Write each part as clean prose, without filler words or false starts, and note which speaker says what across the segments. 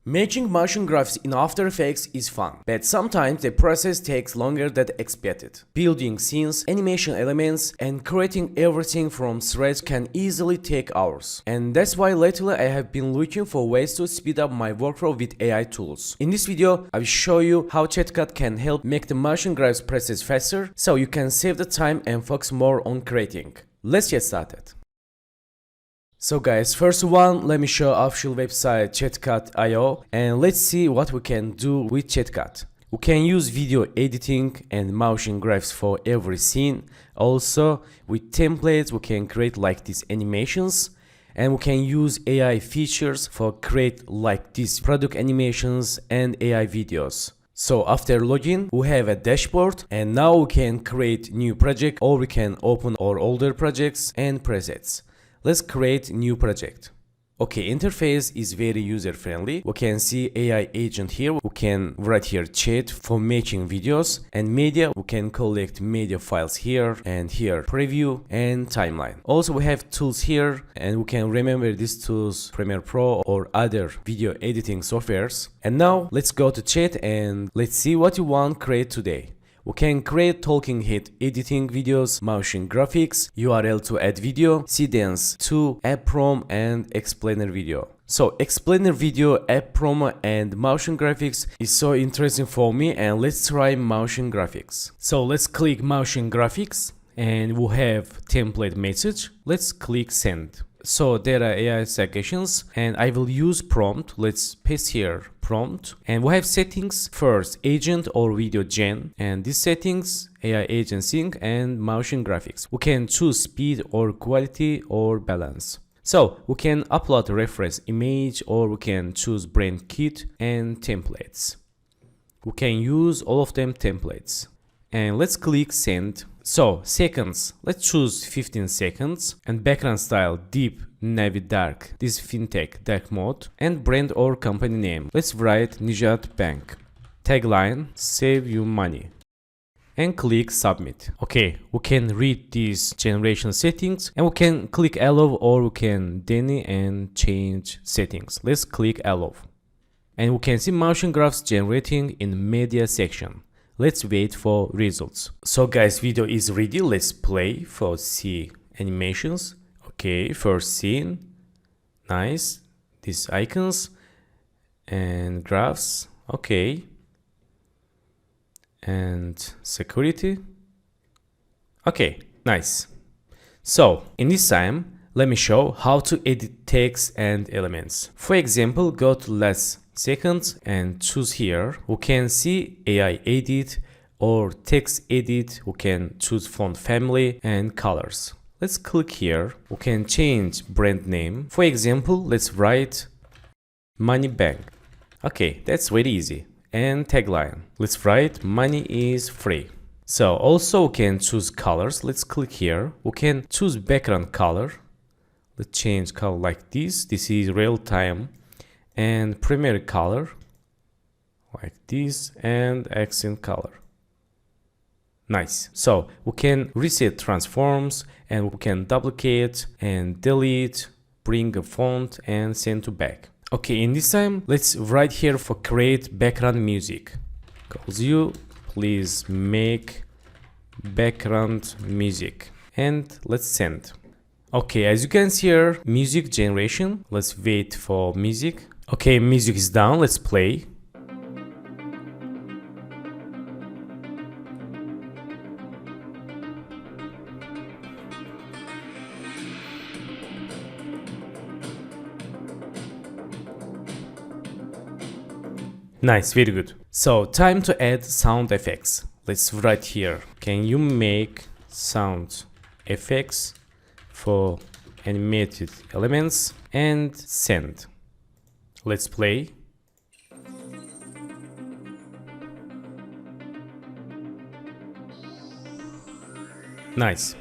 Speaker 1: Making motion graphics in After Effects is fun, but sometimes the process takes longer than expected. Building scenes, animation elements, and creating everything from scratch can easily take hours. And that's why lately I have been looking for ways to speed up my workflow with AI tools. In this video, I will show you how ChatCut can help make the motion graphics process faster, so you can save the time and focus more on creating. Let's get started. So guys, first one, let me show official website ChatCut.io, and let's see what we can do with ChatCut. We can use video editing and motion graphics for every scene. Also, with templates, we can create like these animations, and we can use AI features for create like these product animations and AI videos. So after login, we have a dashboard, and now we can create new project, or we can open our older projects and presets. Let's create new project. Okay, interface is very user friendly. We can see AI agent here. We can write here chat for making videos, and media. We can collect media files here and here, preview and timeline. Also, we have tools here, and we can remember these tools, Premiere Pro or other video editing softwares. And now let's go to chat and let's see what you want to create today. We can create talking head editing videos, motion graphics, URL to add video, Seedance to app prom and explainer video. So explainer video, app promo and motion graphics is so interesting for me, and let's try motion graphics. So let's click motion graphics and we'll have template message. Let's click send. So there are AI suggestions and I will use prompt. Let's paste here prompt, and we have settings first, agent or video gen, and these settings AI agent sync and motion graphics. We can choose speed or quality or balance. So we can upload a reference image, or we can choose brand kit and templates. We can use all of them templates, and let's click send. So seconds, let's choose 15 seconds, and background style deep, navy, dark, this fintech dark mode, and brand or company name. Let's write Nijat Bank. Tagline, save you money, and click submit. Okay, we can read these generation settings, and we can click allow, or we can deny and change settings. Let's click allow, and we can see motion graphs generating in media section. Let's wait for results. So guys, video is ready. Let's play for see animations. Okay, first scene. Nice. These icons and graphs. Okay. And security. Okay, nice. So in this time, let me show how to edit text and elements. For example, go to last seconds and choose here. We can see AI edit or text edit. We can choose font family and colors. Let's click here. We can change brand name. For example, let's write Money Bank. Okay, that's very easy. And tagline, let's write money is free. So also we can choose colors. Let's click here. We can choose background color. Let's change color like this. This is real time. And primary color like this, and accent color. Nice. So we can reset transforms, and we can duplicate and delete, bring a font and send to back. Okay, in this time, let's write here for create background music. Calls you, please make background music, and let's send. Okay, as you can see here, music generation. Let's wait for music. Okay, music is done. Let's play. Nice, very good. So time to add sound effects. Let's write here. Can you make sound effects for animated elements, and send. Let's play. Nice.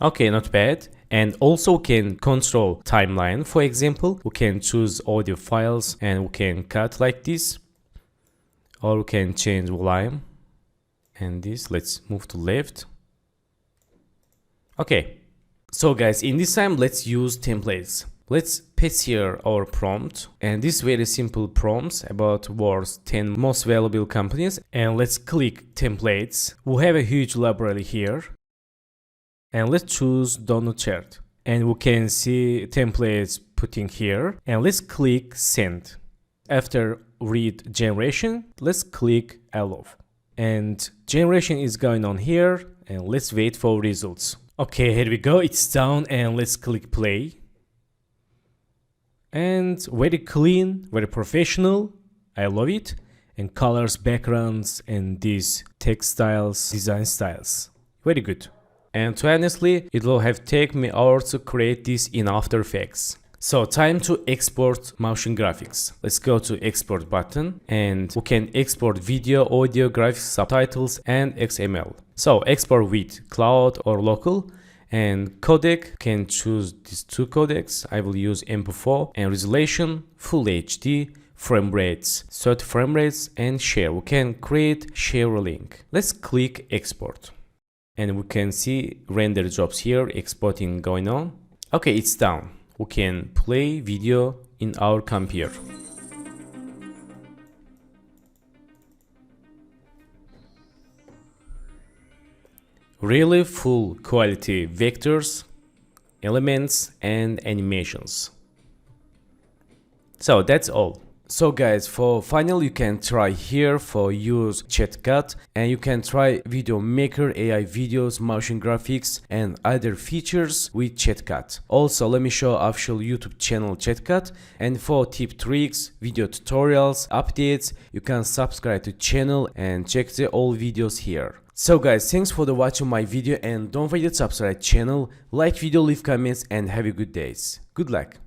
Speaker 1: Okay, not bad. And also can control timeline. For example, we can choose audio files and we can cut like this, or we can change volume and this. Let's move to left. Okay, So guys, in this time, let's use templates. Let's paste here our prompt, and this very simple prompts about world's 10 most valuable companies, and let's click templates. We have a huge library here, and let's choose donut chart, and we can see templates putting here, and let's click send. After read generation, let's click allow, and generation is going on here, and let's wait for results. Okay, here we go, it's done, and let's click play. And very clean, very professional, I love it. And colors, backgrounds, and these text styles, design styles, very good. And honestly, it will have taken me hours to create this in After Effects. So time to export motion graphics. Let's go to export button, and we can export video, audio, graphics, subtitles, and XML. So export with cloud or local, and codec, can choose these two codecs. I will use MP4, and resolution, full HD, frame rates, 30 frame rates, and share. We can create share link. Let's click export, and we can see render jobs here, exporting going on. Okay, it's done. We can play video in our computer. Really full quality vectors, elements, and animations. So that's all. So guys, for final, you can try here for use ChatCut, and you can try Video Maker, AI videos, motion graphics, and other features with ChatCut. Also, let me show official YouTube channel ChatCut, and for tip tricks, video tutorials, updates, you can subscribe to channel and check the all videos here. So guys, thanks for watching my video, and don't forget to subscribe channel, like video, leave comments, and have a good days. Good luck.